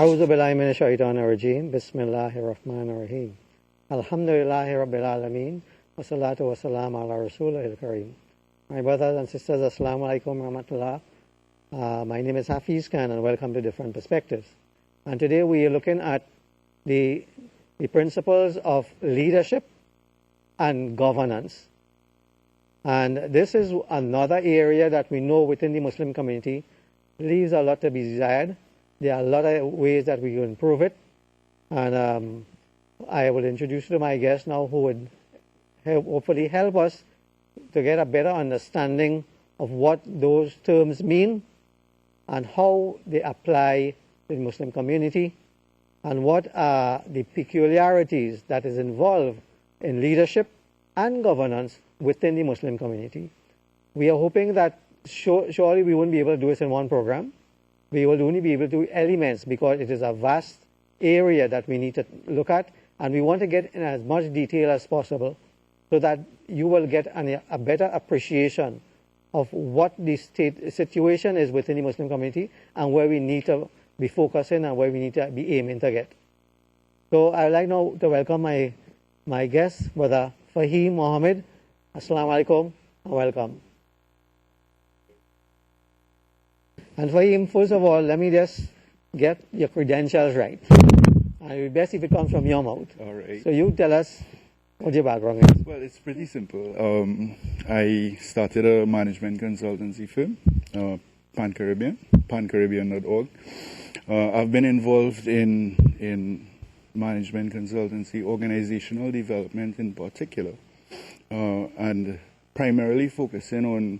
أعوذ بالله من الشيطان الرجيم بسم الله الرحمن الرحيم الحمد لله رب العالمين والصلاة والسلام على رسوله الكريم. My brothers and sisters, Assalamu alaikum warahmatullah. My name is Hafiz Khan and welcome to Different Perspectives. And today we are looking at the principles of leadership and governance. And this is another area that we know within the Muslim community leaves a lot to be desired. There are a lot of ways that we can improve it. And I will introduce you to my guest now who would hopefully help us to get a better understanding of what those terms mean and how they apply to the Muslim community and what are the peculiarities that is involved in leadership and governance within the Muslim community. We are hoping that surely we won't be able to do this in one program. We will only be able to do elements because it is a vast area that we need to look at, and we want to get in as much detail as possible so that you will get a better appreciation of what the situation is within the Muslim community and where we need to be focusing and where we need to be aiming to get. So I would like now to welcome my guest, Brother Faheem Mohammed. Assalamu alaikum and welcome. And Faheem, first of all, let me just get your credentials right. And it would be best if it comes from your mouth. All right. So you tell us what your background is. Well, it's pretty simple. I started a management consultancy firm, panCaribbean.org. I've been involved in management consultancy, organizational development in particular, and primarily focusing on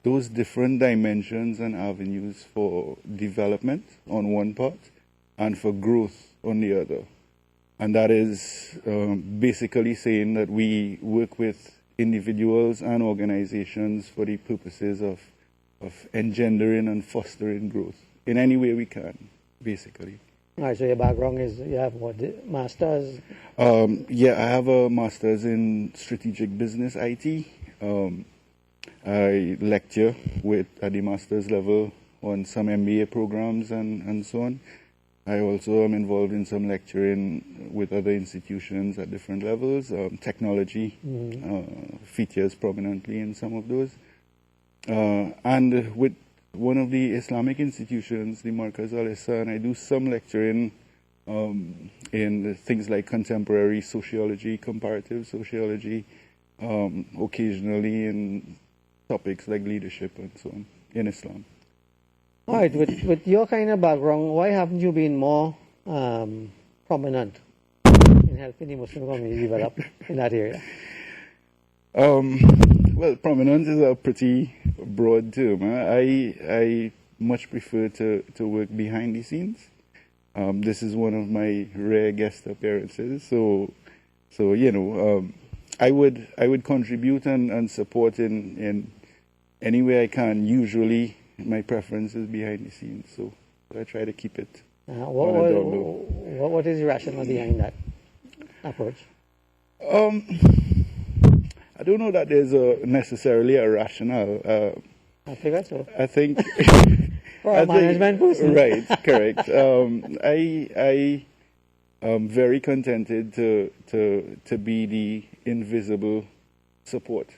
those different dimensions and avenues for development on one part and for growth on the other. And that is basically saying that we work with individuals and organizations for the purposes of engendering and fostering growth in any way we can, basically. All right, so your background is, you have what, master's? Yeah, I have a master's in strategic business IT. I lecture at the master's level on some MBA programs and so on. I also am involved in some lecturing with other institutions at different levels. Technology features prominently in some of those. And with one of the Islamic institutions, the Markaz al-Ihsan, I do some lecturing in things like contemporary sociology, comparative sociology, occasionally in topics like leadership and so on in Islam. All right, with your kind of background, why haven't you been more prominent in helping the Muslim community develop in that area? Well, prominent is a pretty broad term. I much prefer to work behind the scenes. This is one of my rare guest appearances, so you know, I would contribute and support in any way I can. Usually, my preference is behind the scenes, so I try to keep it. What is the rationale behind that approach? I don't know that there's necessarily a rationale. I figure so. I think for a management person, right? Correct. I am very contented to be the invisible support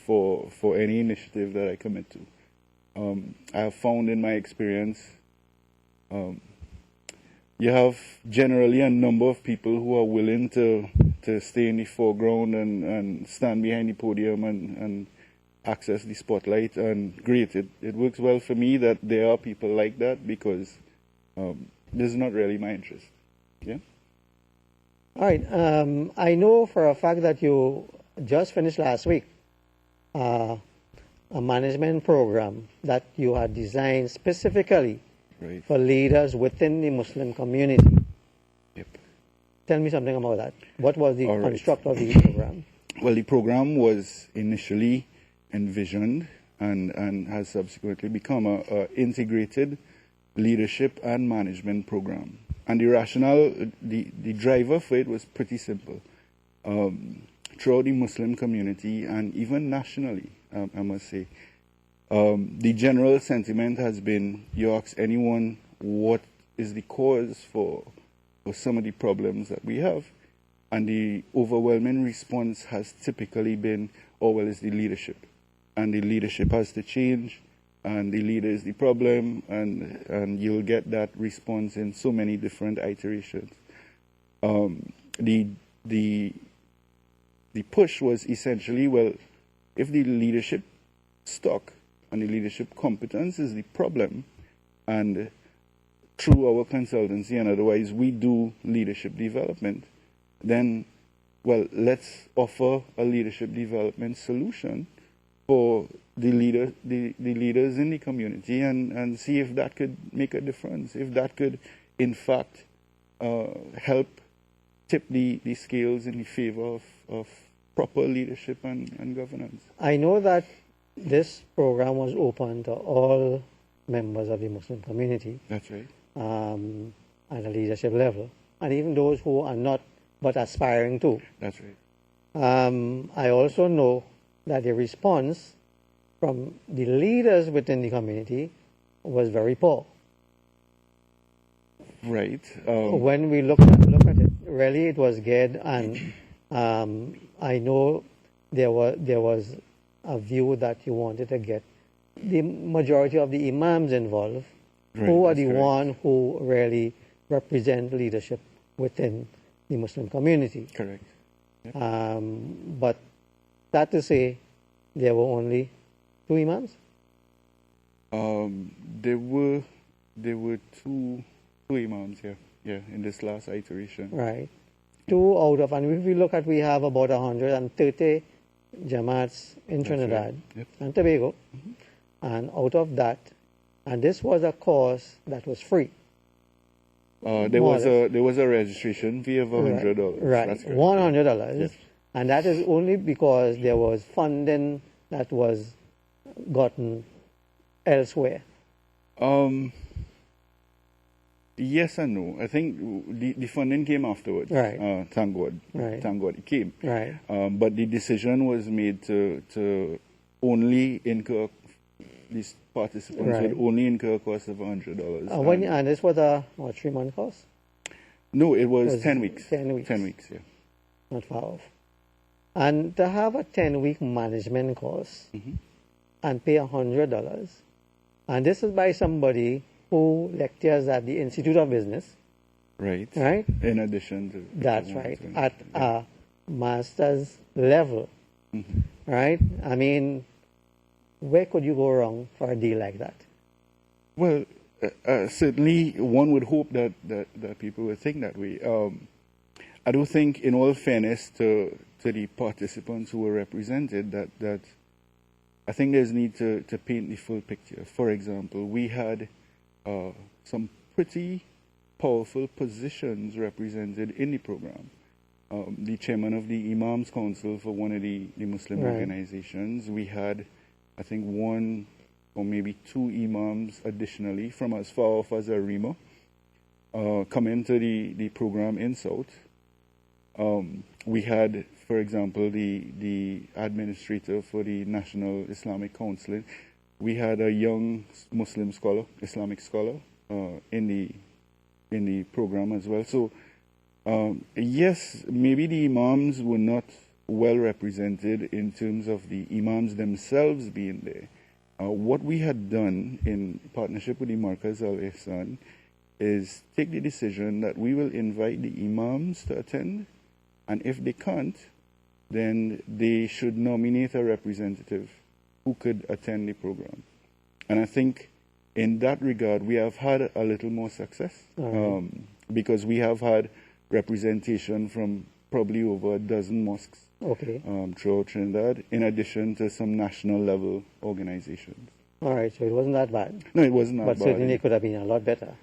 for any initiative that I commit to. I have found in my experience, you have generally a number of people who are willing to stay in the foreground and stand behind the podium and access the spotlight, and great. It works well for me that there are people like that because this is not really my interest. Yeah. All right. I know for a fact that you just finished last week a management program that you had designed specifically for leaders within the Muslim community. Yep. Tell me something about that. What was the construct of the program? Well, the program was initially envisioned and has subsequently become a integrated leadership and management program. And the rationale, the driver for it was pretty simple. Throughout the Muslim community and even nationally, I must say, the general sentiment has been, you ask anyone what the cause for some of the problems that we have. And the overwhelming response has typically been, oh, well, it's the leadership. And the leadership has to change, and the leader is the problem, and you'll get that response in so many different iterations. The push was essentially, well, if the leadership stock and the leadership competence is the problem, and through our consultancy and otherwise we do leadership development, then, well, let's offer a leadership development solution for the leaders in the community, and see if that could make a difference, if that could, in fact, help tip the scales in the favor of proper leadership and governance. I know that this program was open to all members of the Muslim community. That's right. At a leadership level, and even those who are not but aspiring to. That's right. I also know that the response from the leaders within the community was very poor. Right. When we look at it, really it was geared, and I know there was a view that you wanted to get the majority of the imams involved, Right, who are that's the correct. one who really represent leadership within the Muslim community. Correct. But that to say, there were only 2 imams? There were two imams here, in this last iteration. Right. 2 out of, and if we look at, we have about 130 Jamaats in Trinidad Yep. and Tobago, and out of that, and this was a course that was free. There was a registration fee of $100. Right, That's correct. $100, Yes. and that is only because there was funding that was gotten elsewhere. Yes and no. I think the funding came afterwards. Right. Thank God. Right. Thank God it came. Right. But the decision was made to only incur, these participants Right. would only incur a cost of $100. And this was a 3-month course? No, it was It was 10 weeks. 10 weeks. 10 weeks, yeah. Not far off. And to have a 10-week management course and pay $100, and this is by somebody who lectures at the Institute of Business, Right. right? In addition to... That's right, at a master's level, right? I mean, where could you go wrong for a deal like that? Well, certainly one would hope that people would think that way. I do think, in all fairness to the participants who were represented, that I think there's need to paint the full picture. For example, we had some pretty powerful positions represented in the program. The chairman of the Imams Council for one of the Muslim Right. organizations. We had, I think, 1 or maybe 2 imams additionally from as far off as Arima come into the program in South. We had, for example, the administrator for the National Islamic Council. We had a young Muslim scholar, Islamic scholar, in the program as well. So, yes, maybe the imams were not well represented in terms of the imams themselves being there. What we had done in partnership with the Markaz Al-Ihsan is take the decision that we will invite the imams to attend, and if they can't, then they should nominate a representative who could attend the program. And I think in that regard, we have had a little more success because we have had representation from probably over a dozen mosques throughout Trinidad, in addition to some national level organizations. All right, so it wasn't that bad. No, it wasn't that But bad. certainly it could have been a lot better.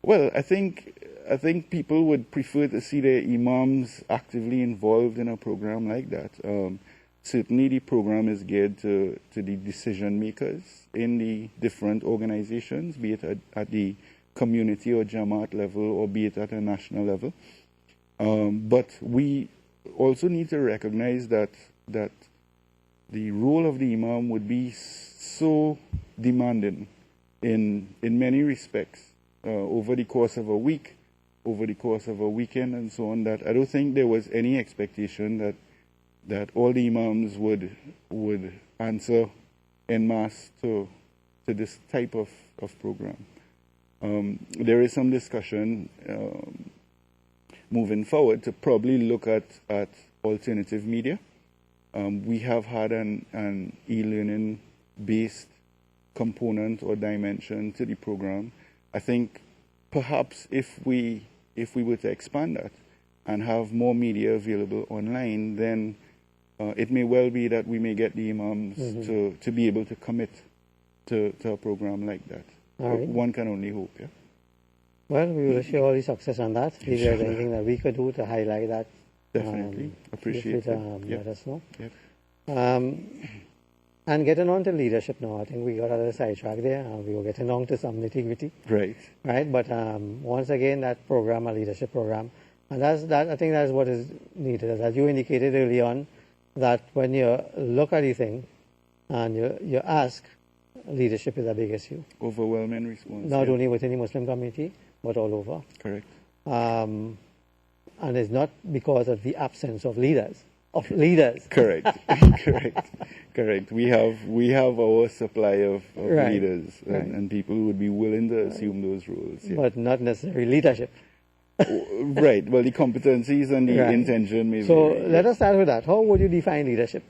Well, I think people would prefer to see their imams actively involved in a program like that. Certainly the program is geared to the decision makers in the different organizations, be it at the community or Jamaat level, or be it at a national level. But we also need to recognize that the role of the imam would be so demanding in many respects over the course of a week, over the course of a weekend, and so on, that I don't think there was any expectation that all the imams would answer en masse to this type of program. There is some discussion moving forward to probably look at alternative media. We have had an e-learning based component or dimension to the program. I think perhaps if we were to expand that and have more media available online, then it may well be that we may get the imams to be able to commit to a program like that. Right. One can only hope, yeah. Well, we wish you all the success on that. If there's anything that we could do to highlight that, Definitely. Appreciate it. Let us know. Yep. And getting on to leadership now, I think we got a little sidetracked there. We were getting on to some nitty-gritty. Right. Right, but once again, that program, a leadership program, and I think that's what is needed. As you indicated early on, that when you look at the thing and you ask, leadership is a big issue. Overwhelming response. Not only within the Muslim community, but all over. Correct. And it's not because of the absence of leaders. Correct. Correct. We have our supply of Right. leaders and people who would be willing to assume those roles. Yeah. But not necessarily leadership. Right. Well, the competencies and the Right. intention maybe. So let us start with that. How would you define leadership?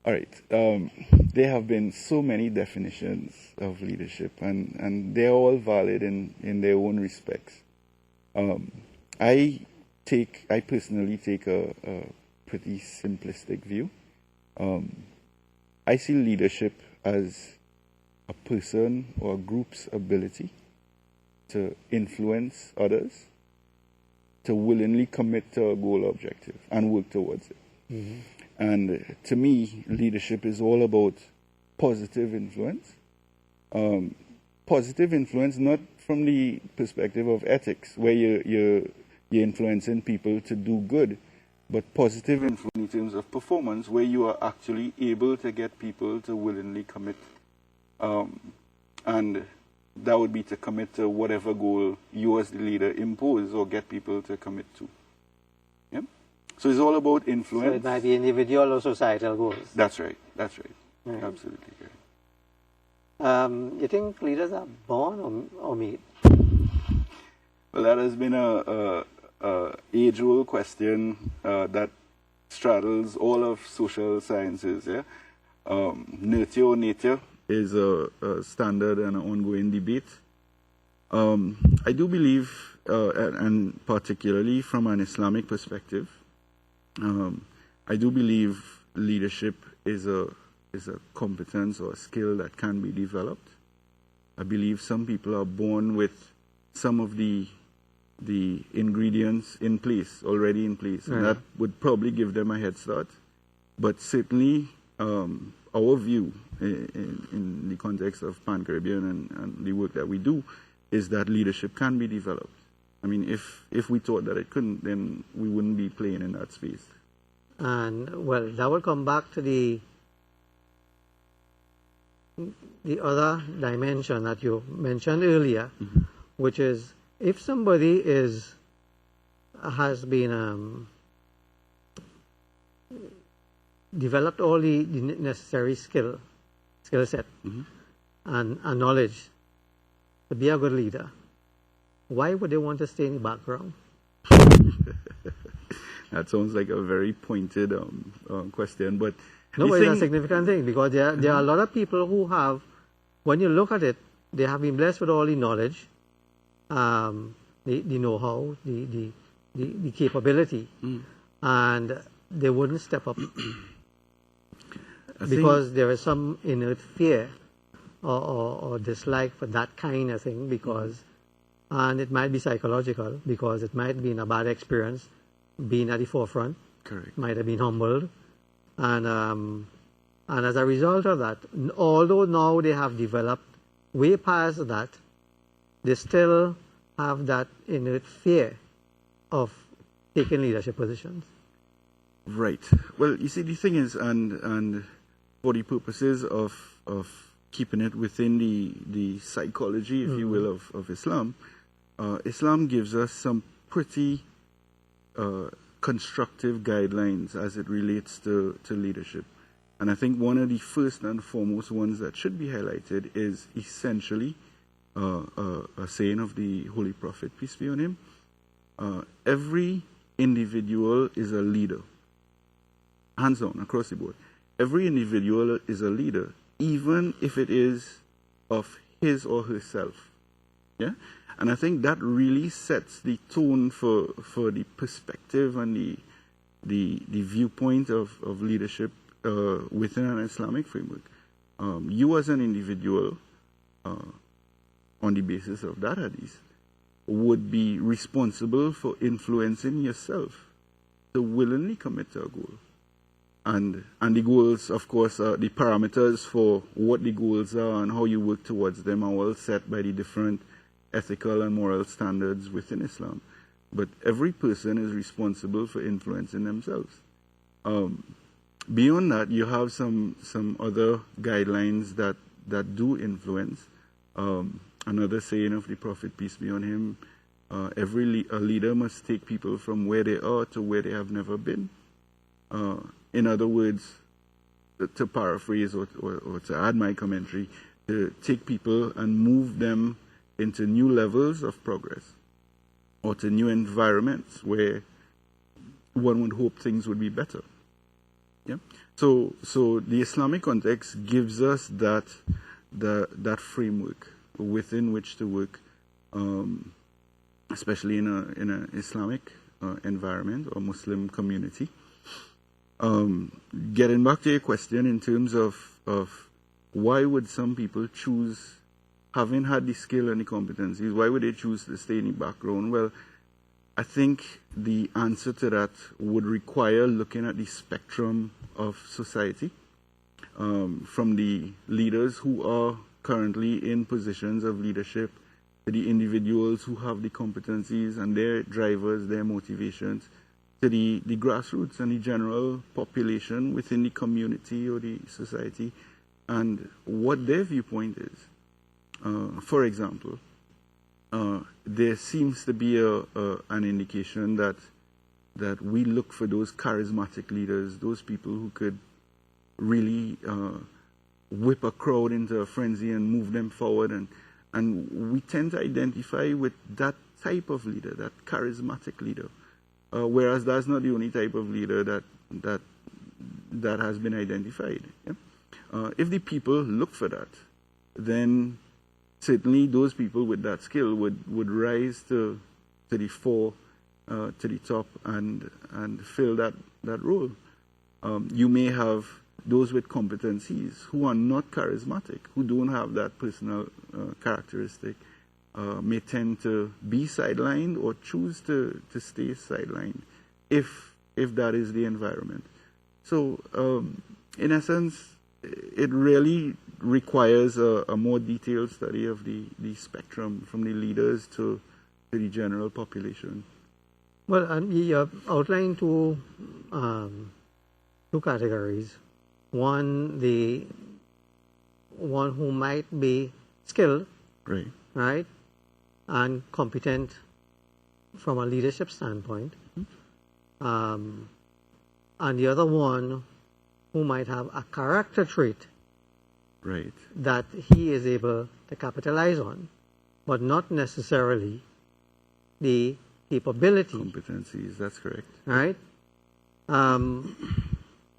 All right. There have been so many definitions of leadership, and they're all valid in their own respects. I personally take a pretty simplistic view. I see leadership as a person or a group's ability to influence others, to willingly commit to a goal or objective and work towards it. Mm-hmm. And to me, leadership is all about positive influence. Positive influence, not from the perspective of ethics, where you're influencing people to do good, but positive influence in terms of performance, where you are actually able to get people to willingly commit. And that would be to commit to whatever goal you as the leader impose or get people to commit to. Yeah? So it's all about influence. So it might be individual or societal goals. That's right. Right. Absolutely correct. You think leaders are born or made? Well, that has been a age-old question that straddles all of social sciences. Yeah, nurture or nature is a standard and an ongoing debate. I do believe, and particularly from an Islamic perspective, I do believe leadership is a competence or a skill that can be developed. I believe some people are born with some of the ingredients already in place, and that would probably give them a head start. But certainly, our view in the context of panCaribbean and the work that we do is that leadership can be developed. I mean, if we thought that it couldn't, then we wouldn't be playing in that space. And, well, that will come back to the other dimension that you mentioned earlier, which is if somebody has been developed all the necessary skill set and knowledge to be a good leader, why would they want to stay in the background? That sounds like a very pointed question, but no, but it's a significant thing, because there are a lot of people who have, when you look at it, they have been blessed with all the knowledge, the know-how, the capability, and they wouldn't step up because there is some innate fear or dislike for that kind of thing, because, and it might be psychological, because it might be in a bad experience being at the forefront. Correct. Might have been humbled, and as a result of that, although now they have developed way past that, they still have that innate fear of taking leadership positions. Right. Well, you see, the thing is, and for the purposes of keeping it within the psychology, if you will, of Islam, Islam gives us some pretty constructive guidelines as it relates to leadership. And I think one of the first and foremost ones that should be highlighted is essentially a saying of the Holy Prophet, peace be on him. Every individual is a leader. Hands down, across the board. Every individual is a leader, even if it is of his or herself. Yeah? And I think that really sets the tone for the perspective and the viewpoint of leadership within an Islamic framework. You as an individual, on the basis of that hadith, would be responsible for influencing yourself to willingly commit to a goal. And the goals, of course, the parameters for what the goals are and how you work towards them are all set by the different ethical and moral standards within Islam. But every person is responsible for influencing themselves. Beyond that, you have some other guidelines that do influence. Another saying of the Prophet, peace be on him, a leader must take people from where they are to where they have never been. In other words, to paraphrase or to add my commentary, to take people and move them into new levels of progress or to new environments where one would hope things would be better. Yeah. So the Islamic context gives us that framework within which to work, especially in an Islamic environment or Muslim community. Getting back to your question in terms of why would some people choose, having had the skill and the competencies, why would they choose to stay in the background? Well, I think the answer to that would require looking at the spectrum of society, from the leaders who are currently in positions of leadership to the individuals who have the competencies and their drivers, their motivations, to the grassroots and the general population within the community or the society, and what their viewpoint is. For example, there seems to be an indication that we look for those charismatic leaders, those people who could really whip a crowd into a frenzy and move them forward, and we tend to identify with that type of leader, that charismatic leader. Whereas that's not the only type of leader that has been identified. Yeah? If the people look for that, then certainly those people with that skill would rise to the fore, to the top, and fill that role. You may have those with competencies who are not charismatic, who don't have that personal characteristic, may tend to be sidelined or choose to stay sidelined if that is the environment. So in essence, it really requires a more detailed study of the spectrum from the leaders to the general population. Well, you outlined two categories. One who might be skilled, right, and competent from a leadership standpoint, and the other one who might have a character trait that he is able to capitalize on, but not necessarily the capability. Competencies, that's correct. Right?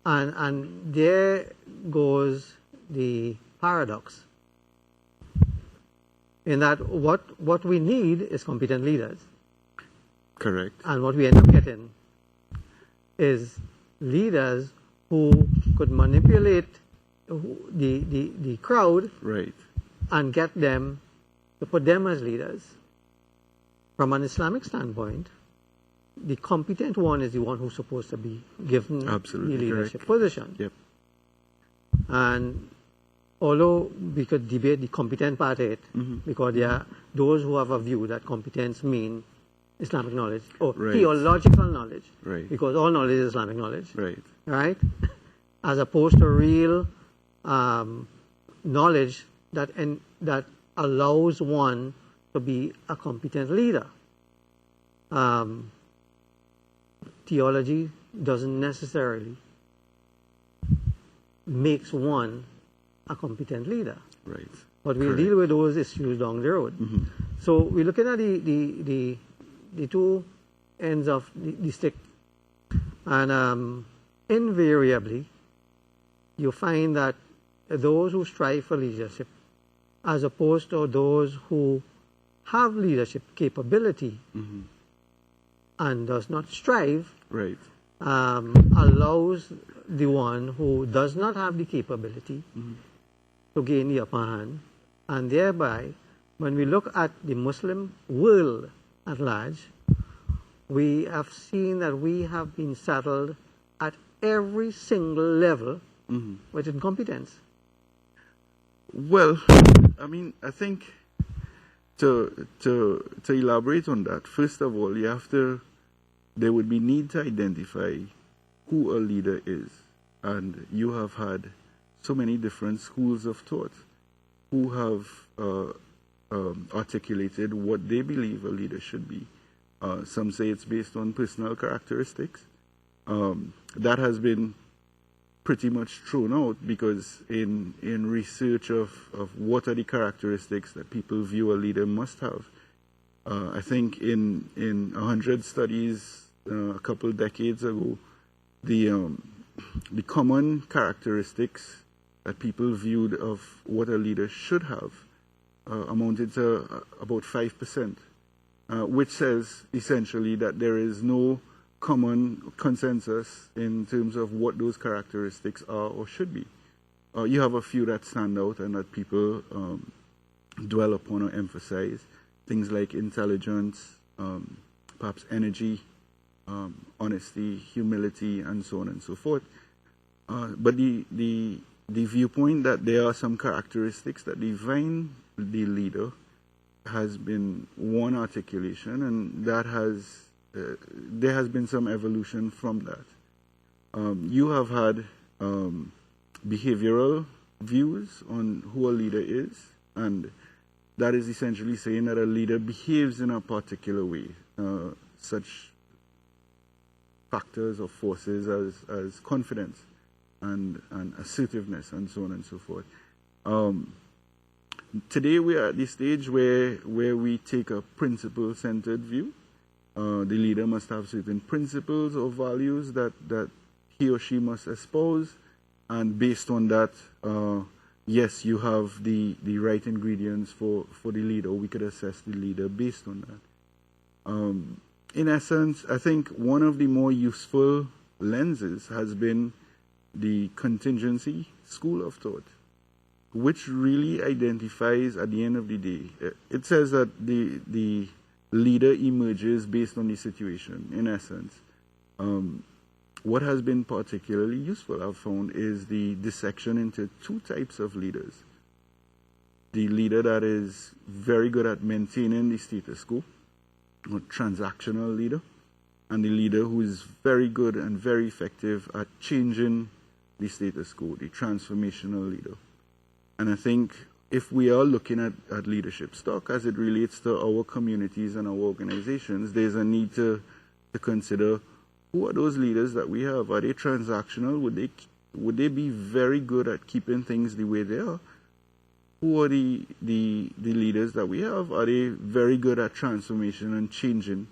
And there goes the paradox, in that what we need is competent leaders. Correct. And what we end up getting is leaders who could manipulate the crowd, and get them to put them as leaders. From an Islamic standpoint, the competent one is the one who's supposed to be given the leadership position. Yep. And although we could debate the competent part of it, because there are those who have a view that competence means Islamic knowledge or theological knowledge, because all knowledge is Islamic knowledge, right? As opposed to real knowledge that allows one to be a competent leader. Theology doesn't necessarily makes one a competent leader. Right. But we'll deal with those issues down the road. Mm-hmm. So we're looking at the two ends of the stick. And invariably, you find that those who strive for leadership, as opposed to those who have leadership capability Mm-hmm. and does not strive, Right. allows the one who does not have the capability Mm-hmm. to gain the upper hand. And thereby, when we look at the Muslim world at large, we have seen that we have been saddled at every single level Mm-hmm. with incompetence. Well, I mean, I think to elaborate on that, first of all, there would be need to identify who a leader is. And you have had so many different schools of thought who have articulated what they believe a leader should be. Some say it's based on personal characteristics. That has been pretty much thrown out because in research of what are the characteristics that people view a leader must have, I think in 100 studies a couple decades ago, the common characteristics that people viewed of what a leader should have amounted to about 5%, which says essentially that there is no common consensus in terms of what those characteristics are or should be. You have a few that stand out and that people dwell upon or emphasize, things like intelligence, perhaps energy, honesty, humility, and so on and so forth. But the viewpoint that there are some characteristics that define the leader has been one articulation, and that there has been some evolution from that. You have had behavioral views on who a leader is, and that is essentially saying that a leader behaves in a particular way. Such factors or forces as confidence and assertiveness and so on and so forth. Today we are at the stage where we take a principle-centered view. The leader must have certain principles or values that he or she must espouse, and based on that, yes, you have the right ingredients for the leader. We could assess the leader based on that. In essence, I think one of the more useful lenses has been the contingency school of thought, which really identifies at the end of the day, it says that the leader emerges based on the situation, in essence. What has been particularly useful, I've found, is the dissection into two types of leaders. The leader that is very good at maintaining the status quo, a transactional leader, and the leader who is very good and very effective at changing the status quo, the transformational leader. And I think if we are looking at leadership stock as it relates to our communities and our organizations, there's a need to consider who are those leaders that we have. Are they transactional? Would they be very good at keeping things the way they are? Who are the leaders that we have? Are they very good at transformation and changing?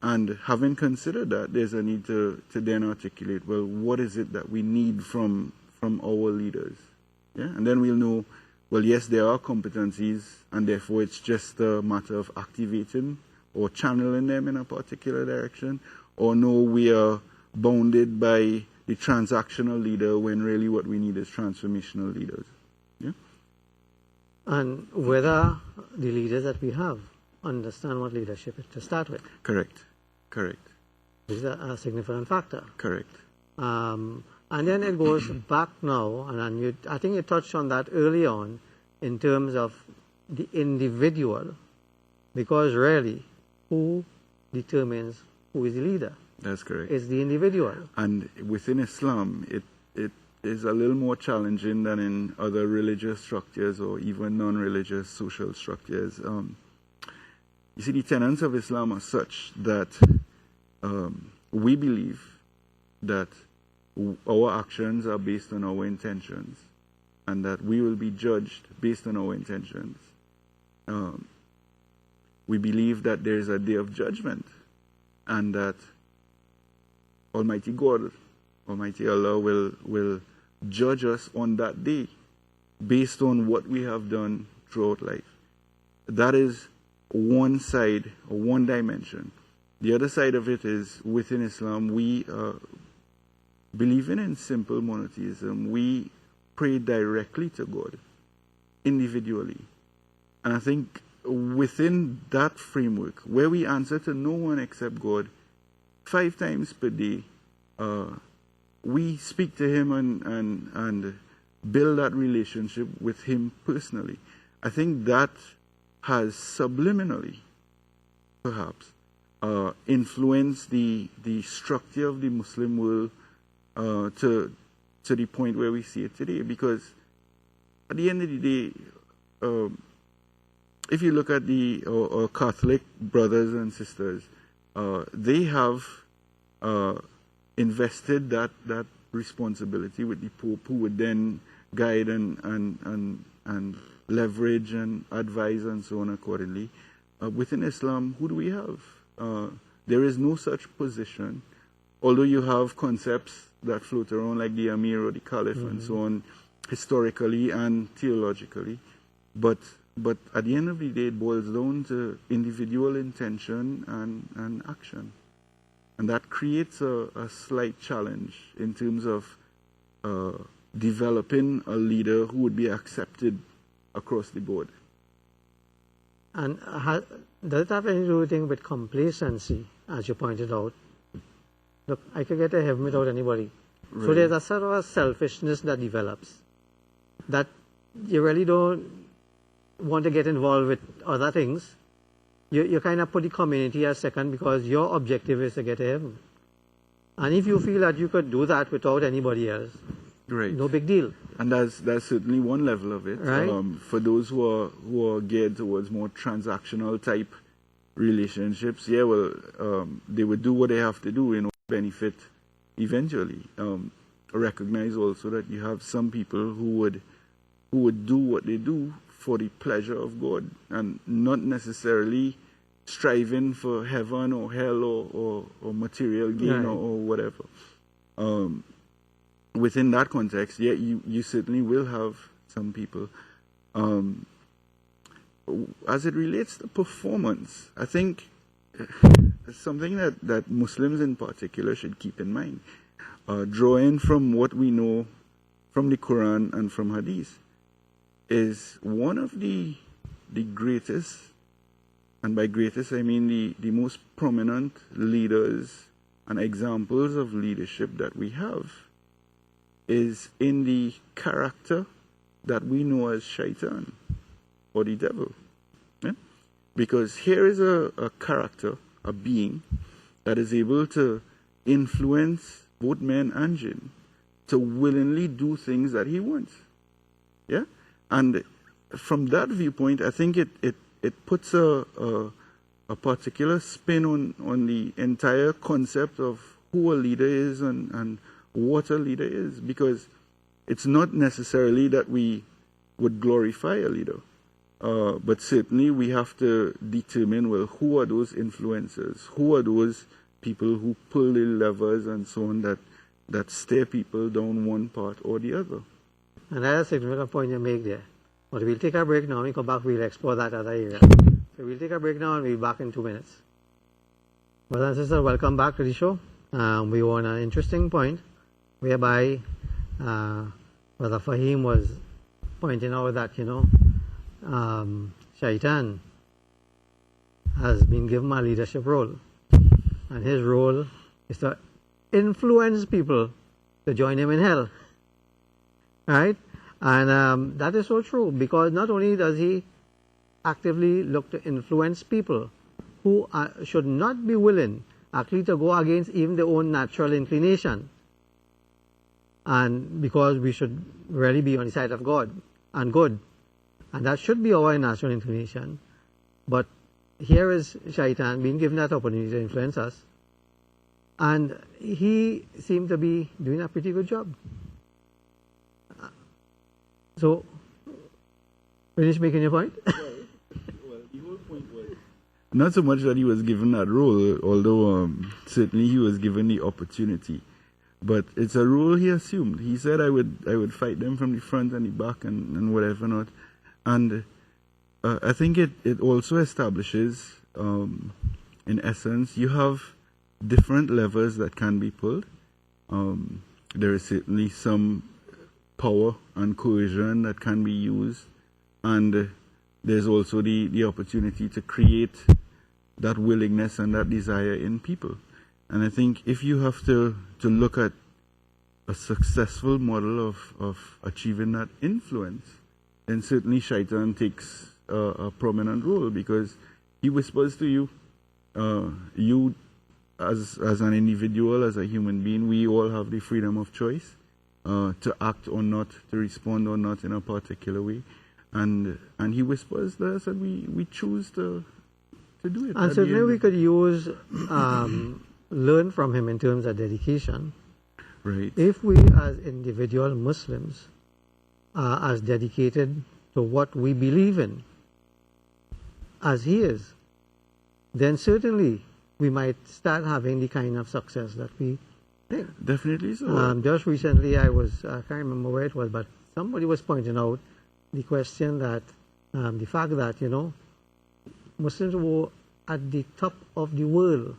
And having considered that, there's a need to then articulate, well, what is it that we need from our leaders? Yeah? And then we'll know, well, yes, there are competencies, and therefore it's just a matter of activating or channeling them in a particular direction, or no, we are bounded by the transactional leader when really what we need is transformational leaders. Yeah? And whether the leaders that we have understand what leadership is to start with. Correct. This is a significant factor. Correct. And then it goes back now, and I think you touched on that early on in terms of the individual, because really, who determines who is the leader? That's correct. It's the individual. And within Islam, it is a little more challenging than in other religious structures or even non-religious social structures. You see, the tenets of Islam are such that we believe that our actions are based on our intentions and that we will be judged based on our intentions. We believe that there is a day of judgment and that Almighty God, Almighty Allah will judge us on that day based on what we have done throughout life. That is one side or one dimension. The other side of it is within Islam, we believing in simple monotheism, we pray directly to God individually. And I think within that framework, where we answer to no one except God 5 times per day, we speak to Him and build that relationship with Him personally. I think that has subliminally, perhaps, influenced the structure of the Muslim world to the point where we see it today. Because at the end of the day, if you look at our Catholic brothers and sisters, they have invested that responsibility with the Pope, who would then guide and leverage and advise and so on accordingly. Within Islam, who do we have? There is no such position, although you have concepts that float around like the Amir or the Caliph and so on, historically and theologically. But at the end of the day, it boils down to individual intention and action. And that creates a slight challenge in terms of developing a leader who would be accepted across the board. And does it have anything to do with complacency, as you pointed out? Look, I could get to heaven without anybody. Right. So there's a sort of a selfishness that develops, that you really don't want to get involved with other things. You kind of put the community as second because your objective is to get to heaven. And if you feel that you could do that without anybody else, right, no big deal. And that's certainly one level of it. Right. For those who are geared towards more transactional type relationships, yeah, well, they would do what they have to do in order to benefit eventually. Recognize also that you have some people who would do what they do for the pleasure of God and not necessarily striving for heaven or hell or material gain, right, or whatever. Within that context, yeah, you certainly will have some people. As it relates to performance, I think something that Muslims in particular should keep in mind, drawing from what we know from the Quran and from Hadith, is one of the greatest, and by greatest I mean the most prominent leaders and examples of leadership that we have, is in the character that we know as Shaitan, or the devil. Yeah? Because here is a character, a being, that is able to influence both men and jinn to willingly do things that he wants. Yeah? And from that viewpoint, I think it puts a particular spin on the entire concept of who a leader is and what a leader is, because it's not necessarily that we would glorify a leader, but certainly we have to determine, well, who are those influencers, who are those people who pull the levers and so on that steer people down one path or the other. And that's a significant point you make there. But we'll take a break now. When we come back, we'll explore that other area. So we'll take a break now and we'll be back in 2 minutes. Brothers and sisters, welcome back to the show. We were on an interesting point whereby Brother Faheem was pointing out that, Shaitan has been given a leadership role. And his role is to influence people to join him in hell. Right? And that is so true, because not only does he actively look to influence people who should not be willing actually to go against even their own natural inclination. and because we should really be on the side of God and good, and that should be our national inclination. But here is Shaitan being given that opportunity to influence us, and he seemed to be doing a pretty good job. So, finish making your point? Well, the whole point was not so much that he was given that role, although certainly he was given the opportunity. But it's a role he assumed. He said, I would fight them from the front and the back and whatever not. And I think it also establishes, in essence, you have different levers that can be pulled. There is certainly some power and coercion that can be used. And there's also the opportunity to create that willingness and that desire in people. And I think if you have to look at a successful model of achieving that influence, then certainly Shaitan takes a prominent role, because he whispers to you, you as an individual, as a human being, we all have the freedom of choice to act or not, to respond or not in a particular way. And he whispers to us, and we choose to do it. And certainly we could use, learn from him in terms of dedication. Right. If we as individual Muslims are as dedicated to what we believe in as he is, then certainly we might start having the kind of success that we think. Definitely so. Just recently I can't remember where it was, but somebody was pointing out the question that, the fact that, Muslims were at the top of the world.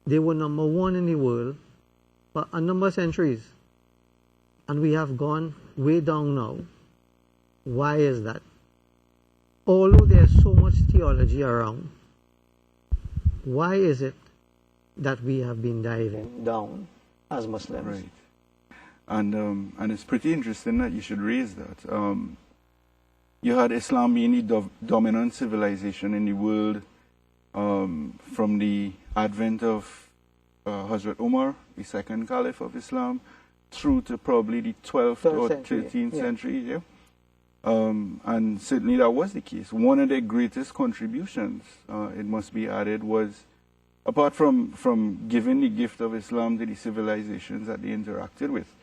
They were number one in the world for a number of centuries. And we have gone way down now. Why is that? Although there's so much theology around, why is it that we have been diving down as Muslims? Right. And it's pretty interesting that you should raise that. You had Islam being the dominant civilization in the world from the advent of Hazrat Umar, the second Caliph of Islam, through to probably the 12th or 13th century. Yeah. And certainly that was the case. One of the greatest contributions, it must be added, was, apart from giving the gift of Islam to the civilizations that they interacted with,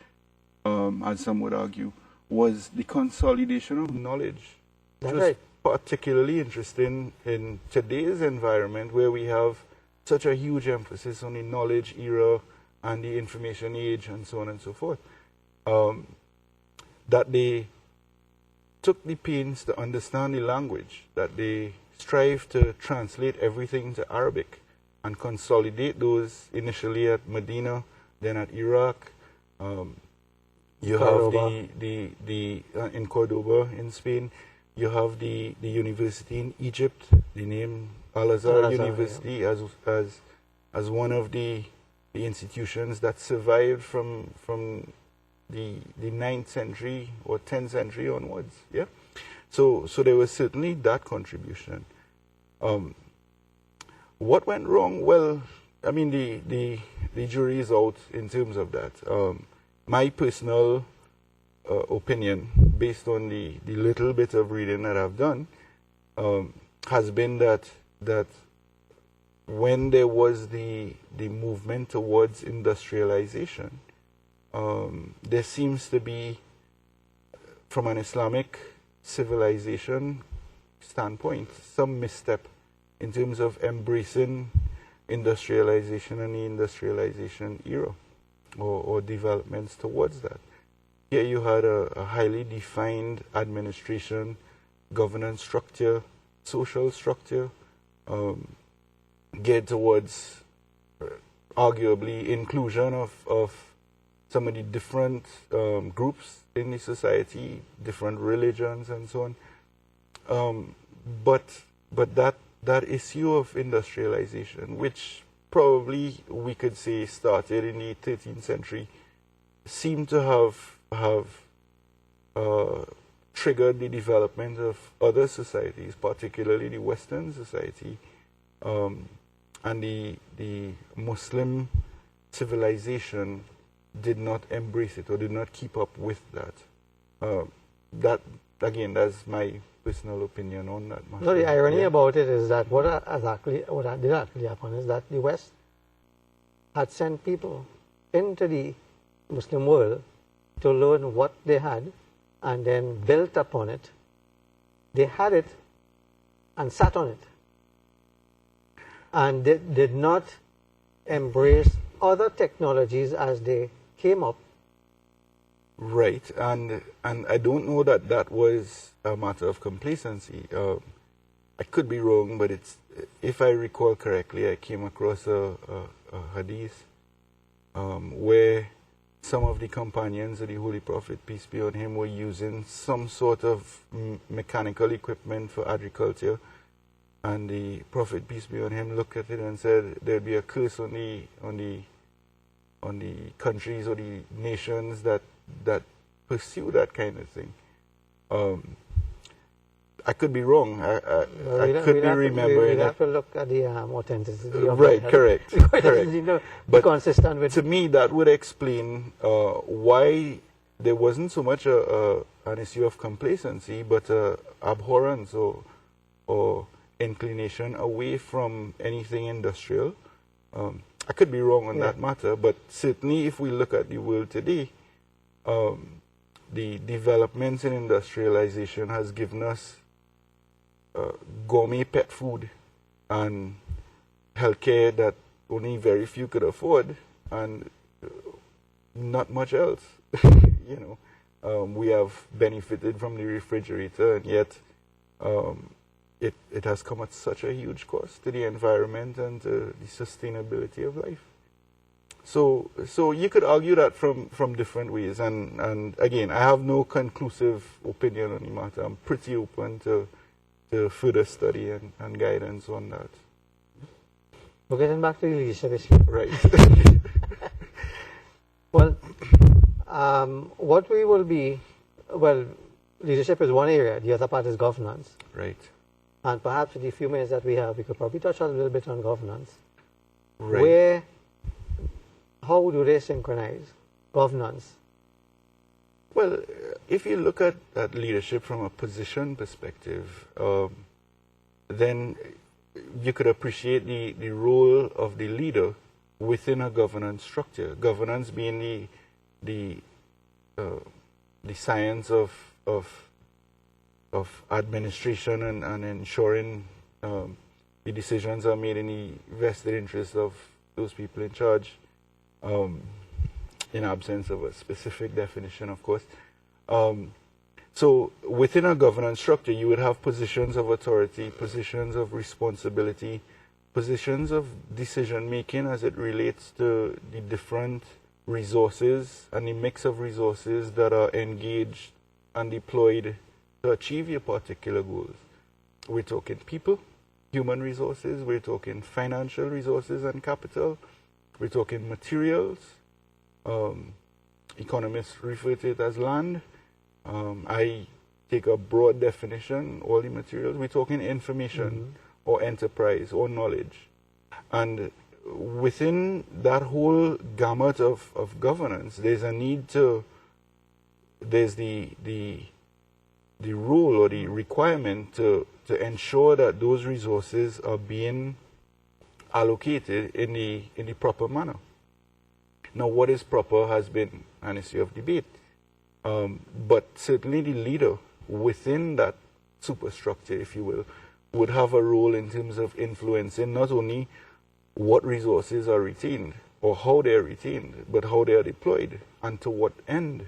as some would argue, was the consolidation of knowledge. That's which was particularly interesting in today's environment, where we have such a huge emphasis on the knowledge era and the information age and so on and so forth, that they took the pains to understand the language, that they strive to translate everything to Arabic and consolidate those initially at Medina, then at Iraq. You Cordoba. have the in Cordoba in Spain. You have the university in Egypt, the name Al-Azhar University, yeah. as one of the institutions that survived from the 9th century or 10th century onwards. Yeah, so there was certainly that contribution. What went wrong? Well, I mean, the jury is out in terms of that. My personal opinion, based on the little bit of reading that I've done, has been that when there was the movement towards industrialization, there seems to be, from an Islamic civilization standpoint, some misstep in terms of embracing industrialization and the industrialization era, or developments towards that. Here you had a highly defined administration, governance structure, social structure, geared towards arguably inclusion of some of the different groups in the society, different religions and so on. But that issue of industrialization, which probably we could say started in the 13th century, seemed to have triggered the development of other societies, particularly the Western society, and the Muslim civilization did not embrace it or did not keep up with that. That again, that's my personal opinion on that matter. No, the irony about it is that what did actually happen is that the West had sent people into the Muslim world to learn what they had and then built upon it. They had it and sat on it. And they did not embrace other technologies as they came up. Right, and I don't know that that was a matter of complacency. I could be wrong, but if I recall correctly, I came across a hadith where some of the companions of the Holy Prophet, peace be on him, were using some sort of mechanical equipment for agriculture, and the Prophet, peace be on him, looked at it and said there'd be a curse on the countries or the nations that pursue that kind of thing. I could be wrong. I could be remembering. We have to look at the authenticity of right, that. correct. But consistent with. To me, that would explain why there wasn't so much an issue of complacency, but abhorrence or inclination away from anything industrial. I could be wrong on that matter, but certainly if we look at the world today, the developments in industrialization has given us gourmet pet food and healthcare that only very few could afford, and not much else. We have benefited from the refrigerator, and yet it has come at such a huge cost to the environment and to the sustainability of life. So you could argue that from different ways, and again, I have no conclusive opinion on the matter. I'm pretty open to further study and guidance on that. We're getting back to the leadership issue. Right. Well, what we will be, leadership is one area, the other part is governance. Right. And perhaps in the few minutes that we have, we could probably touch on a little bit on governance. Right. How do they synchronize governance? Well, if you look at leadership from a position perspective, then you could appreciate the role of the leader within a governance structure. Governance being the science of administration and ensuring the decisions are made in the vested interest of those people in charge. In absence of a specific definition, of course. So within a governance structure, you would have positions of authority, positions of responsibility, positions of decision-making as it relates to the different resources and the mix of resources that are engaged and deployed to achieve your particular goals. We're talking people, human resources, we're talking financial resources and capital, we're talking materials. Economists refer to it as land. I take a broad definition, all the materials. We're talking information or enterprise or knowledge. And within that whole gamut of governance, there's a need there's the rule or the requirement to ensure that those resources are being allocated in the proper manner. Now, what is proper has been an issue of debate, but certainly the leader within that superstructure, if you will, would have a role in terms of influencing not only what resources are retained or how they are retained, but how they are deployed and to what end.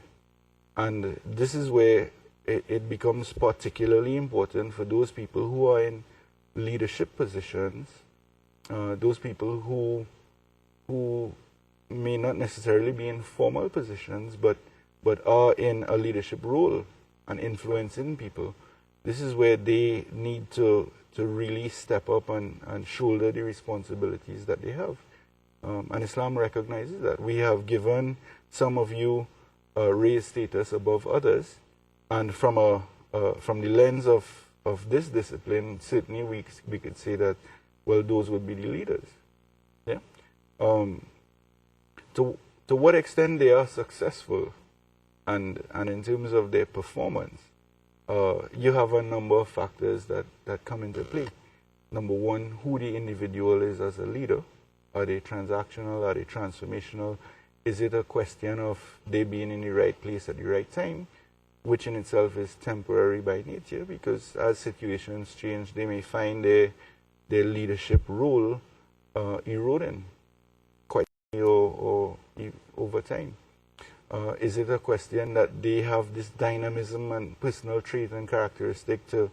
And this is where it becomes particularly important for those people who are in leadership positions, those people who may not necessarily be in formal positions, but are in a leadership role and influencing people. This is where they need to really step up and shoulder the responsibilities that they have. And Islam recognizes that. We have given some of you raised status above others, and from the lens of this discipline, certainly we could say that, well, those would be the leaders. Yeah. to what extent they are successful, and in terms of their performance, you have a number of factors that come into play. Number one, who the individual is as a leader. Are they transactional? Are they transformational? Is it a question of they being in the right place at the right time, which in itself is temporary by nature, because as situations change, they may find their leadership role eroding quite or over time. Is it a question that they have this dynamism and personal trait and characteristic to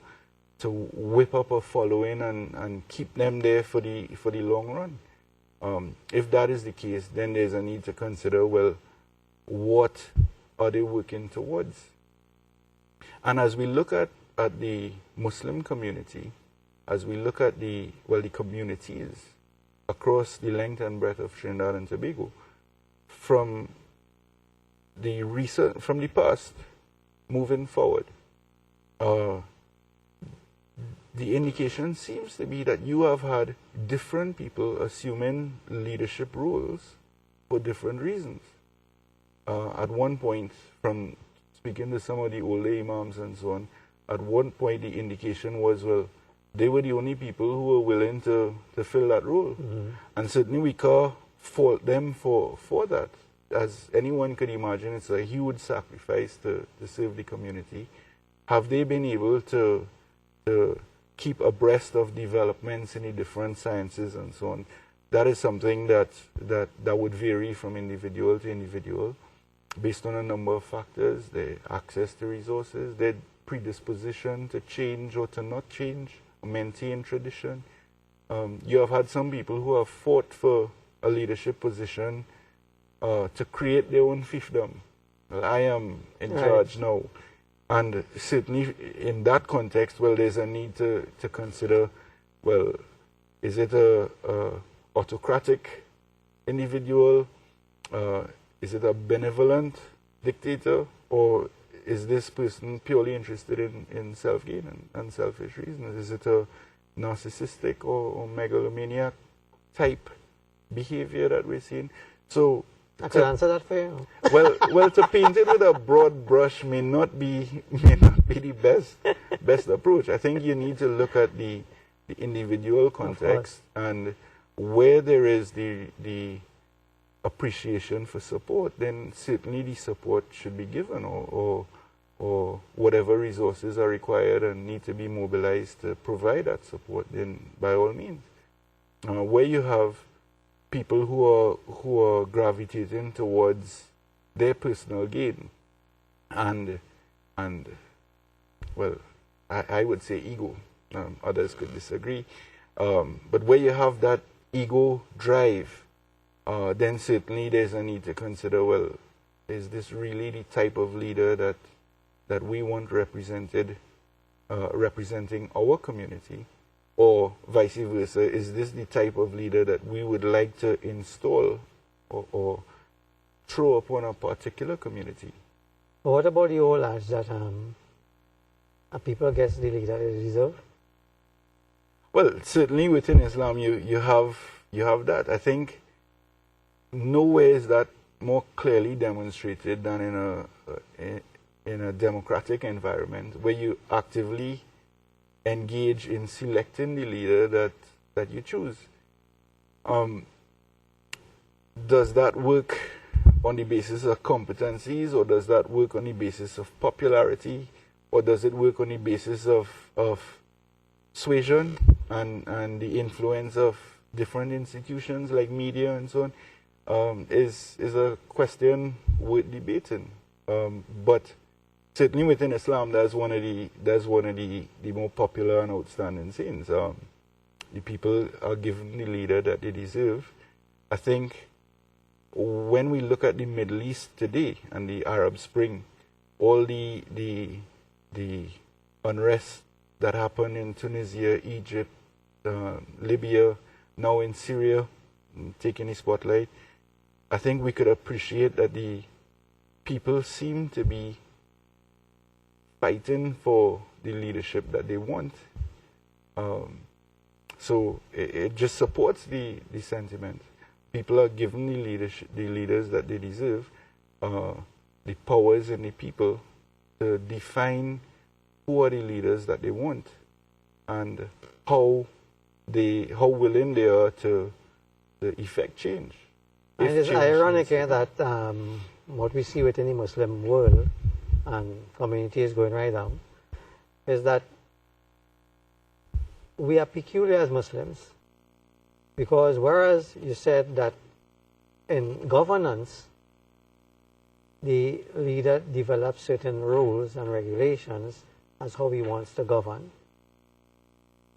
whip up a following and keep them there for the long run? If that is the case, then there's a need to consider, well, what are they working towards? And as we look at the Muslim community, as we look at the communities across the length and breadth of Trinidad and Tobago, from the past, moving forward, the indication seems to be that you have had different people assuming leadership roles for different reasons. At one point, from speaking to some of the older imams and so on, at one point the indication was, well, they were the only people who were willing to fill that role. Mm-hmm. And certainly we can't fault them for that. As anyone could imagine, it's a huge sacrifice to serve the community. Have they been able to keep abreast of developments in the different sciences and so on? That is something that would vary from individual to individual based on a number of factors: their access to resources, their predisposition to change or to not change, or maintain tradition. You have had some people who have fought for a leadership position to create their own fiefdom. Well, I am in charge now. And certainly in that context, well, there's a need to consider, well, is it a autocratic individual? Is it a benevolent dictator? Or is this person purely interested in self-gain and selfish reasons? Is it a narcissistic or megalomaniac type behavior that we're seeing? So I could answer that for you. Well, to paint it with a broad brush may not be the best approach. I think you need to look at the individual context and where there is the appreciation for support, then certainly the support should be given, or whatever resources are required and need to be mobilized to provide that support, then by all means. Where you have people who are gravitating towards their personal gain and well, I would say ego. Others could disagree, but where you have that ego drive, then certainly there's a need to consider, well, is this really the type of leader that we want representing our community? Or vice versa, is this the type of leader that we would like to install or throw upon a particular community? But what about the old adage that a people gets the leader they deserve? Well, certainly within Islam you have that. I think nowhere is that more clearly demonstrated than in a democratic environment where you actively engage in selecting the leader that you choose. Does that work on the basis of competencies, or does that work on the basis of popularity, or does it work on the basis of suasion and the influence of different institutions like media and so on? Is a question worth debating. But certainly within Islam, that's one of the more popular and outstanding things. The people are given the leader that they deserve. I think when we look at the Middle East today and the Arab Spring, all the unrest that happened in Tunisia, Egypt, Libya, now in Syria, taking the spotlight, I think we could appreciate that the people seem to be fighting for the leadership that they want. So it just supports the sentiment. people are given the leaders that they deserve, the powers and the people to define who are the leaders that they want and how willing they are to effect change. And it's ironic that what we see within the Muslim world and communities going right now is that we are peculiar as Muslims, because whereas you said that in governance the leader develops certain rules and regulations as how he wants to govern,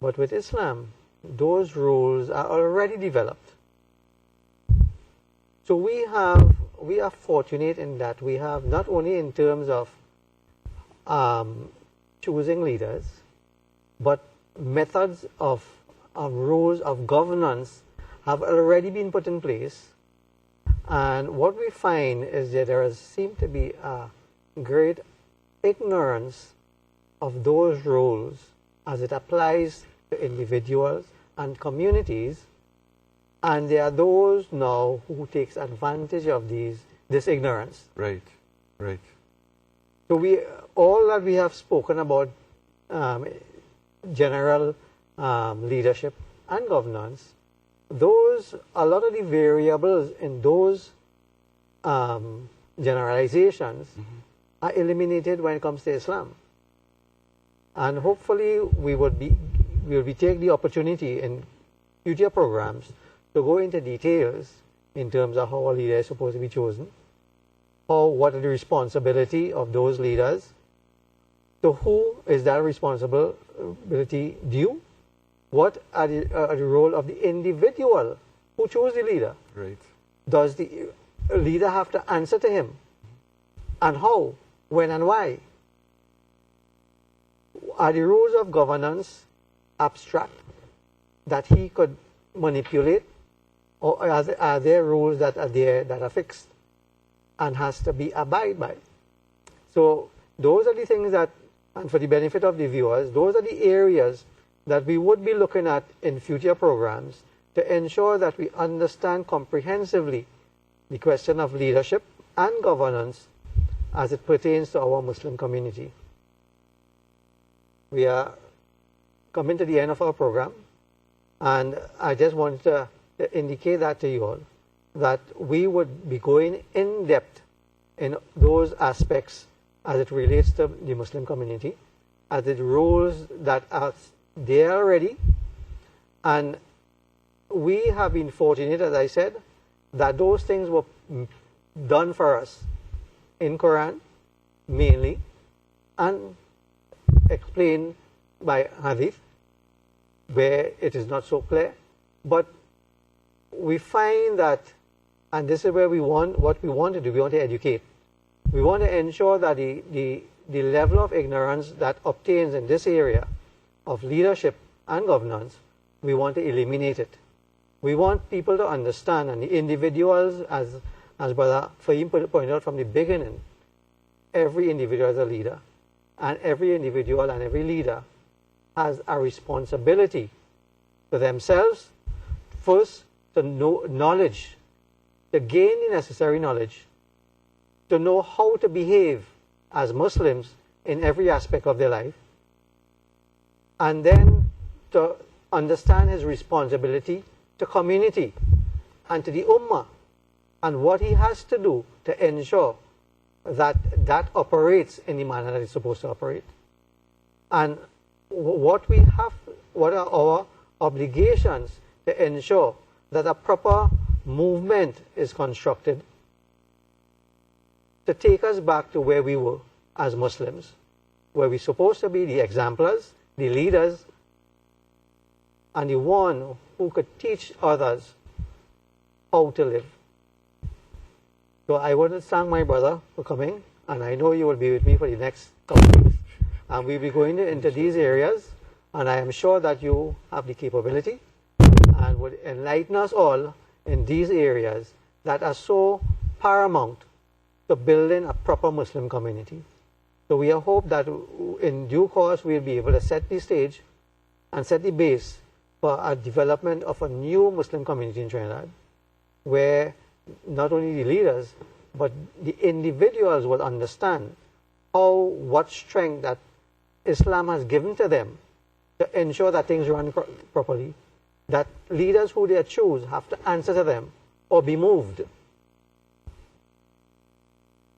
but with Islam those rules are already developed. So we are fortunate in that we have, not only in terms of choosing leaders, but methods of rules of governance have already been put in place. And what we find is that there seems to be a great ignorance of those rules as it applies to individuals and communities. And there are those now who takes advantage of this ignorance. Right. So all that we have spoken about, general leadership and governance, a lot of the variables in those generalizations are eliminated when it comes to Islam. And hopefully we will take the opportunity in future programs to go into details in terms of how a leader is supposed to be chosen, what are the responsibility of those leaders, to who is that responsibility due, what are the role of the individual who chose the leader. Right. Does the leader have to answer to him, and how, when and why? Are the rules of governance abstract that he could manipulate, or are there rules that are there that are fixed and has to be abided by? So those are the things that, and for the benefit of the viewers, those are the areas that we would be looking at in future programs to ensure that we understand comprehensively the question of leadership and governance as it pertains to our Muslim community. We are coming to the end of our program, and I just wanted to indicate that to you all, that we would be going in depth in those aspects as it relates to the Muslim community, as the rules that are there already. And we have been fortunate, as I said, that those things were done for us in Quran mainly, and explained by Hadith, where it is not so clear. But we find that, and this is where what we want to do, we want to educate. We want to ensure that the level of ignorance that obtains in this area of leadership and governance, we want to eliminate it. We want people to understand, and the individuals, as Brother Faheem pointed out from the beginning, every individual is a leader. And every individual and every leader has a responsibility to themselves, first, to know knowledge, to gain the necessary knowledge, to know how to behave as Muslims in every aspect of their life, and then to understand his responsibility to community and to the Ummah, and what he has to do to ensure that operates in the manner that it's supposed to operate. And what are our obligations to ensure that a proper movement is constructed to take us back to where we were as Muslims, where we're supposed to be the exemplars, the leaders, and the one who could teach others how to live. So I want to thank my brother for coming, and I know you will be with me for the next couple of weeks. And we'll be going into these areas, and I am sure that you have the capability and would enlighten us all in these areas that are so paramount to building a proper Muslim community. So we hope that in due course we'll be able to set the stage and set the base for a development of a new Muslim community in Trinidad. where not only the leaders, but the individuals will understand what strength that Islam has given to them to ensure that things run properly, that leaders who they choose have to answer to them or be moved.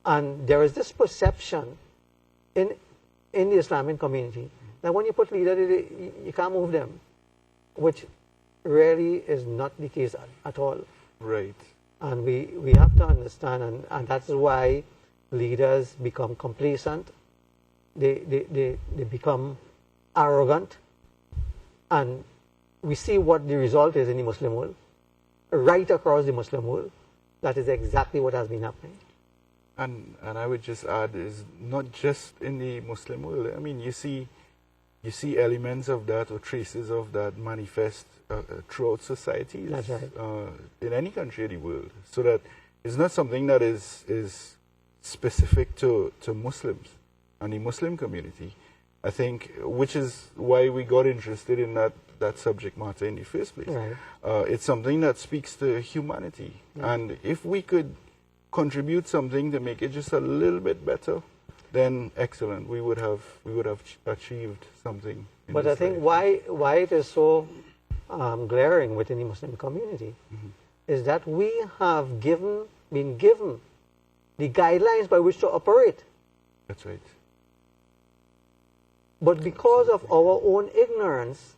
And there is this perception in the Islamic community that when you put leaders, you can't move them, which really is not the case at all. Right. And we have to understand, and that's why leaders become complacent, they become arrogant, and we see what the result is in the Muslim world. Right across the Muslim world, that is exactly what has been happening. And I would just add, is not just in the Muslim world. I mean, you see elements of that or traces of that manifest throughout societies. That's right. In any country of the world. So that it's not something that is specific to Muslims and the Muslim community. I think, which is why we got interested in that subject matter in the first place. Right. It's something that speaks to humanity. Yeah. And if we could contribute something to make it just a little bit better, then excellent. We would have achieved something. But I think why it is so glaring within the Muslim community is that we have been given the guidelines by which to operate. That's right. But because of our own ignorance,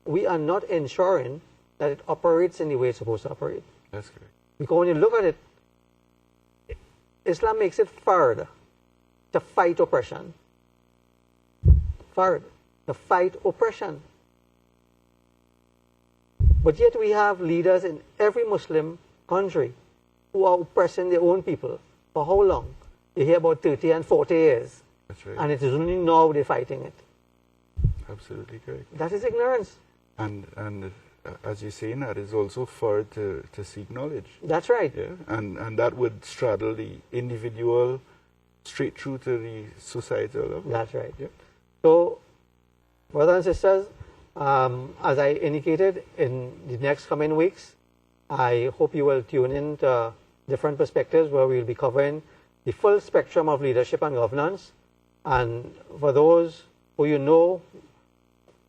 we are not ensuring that it operates in the way it's supposed to operate. That's correct. Because when you look at it, Islam makes it fard to fight oppression. Fard, to fight oppression. But yet we have leaders in every Muslim country who are oppressing their own people. For how long? You hear about 30 and 40 years. That's right. And it is only now they're fighting it. Absolutely correct. That is ignorance. And as you say, that is also far to seek knowledge. That's right. Yeah, and that would straddle the individual straight through to the societal level. That's right. Yeah. So, brothers and sisters, as I indicated, in the next coming weeks, I hope you will tune in to different perspectives where we'll be covering the full spectrum of leadership and governance. And for those who you know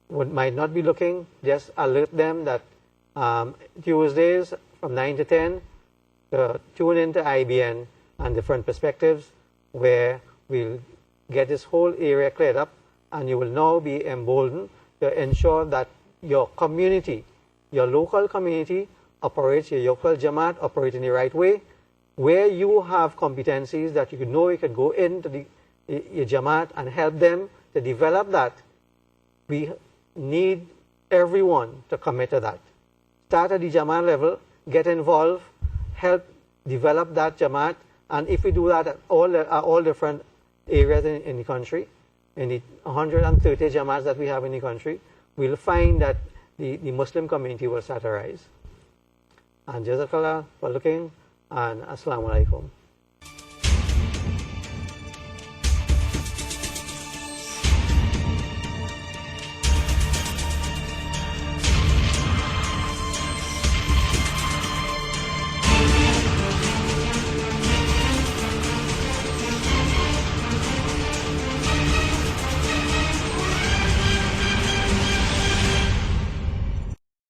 might not be looking, just alert them that Tuesdays from 9 to 10, tune into IBN and different perspectives where we'll get this whole area cleared up, and you will now be emboldened to ensure that your community, your local community operates, your local Jamaat operates in the right way, where you have competencies that you know you can go into your Jamaat and help them to develop that. We need everyone to commit to that. Start at the Jamaat level, get involved, help develop that Jamaat, and if we do that at all different areas in the country, in the 130 Jamaats that we have in the country, we'll find that the Muslim community will start to rise. And Jazakallah for looking, and Assalamu alaikum.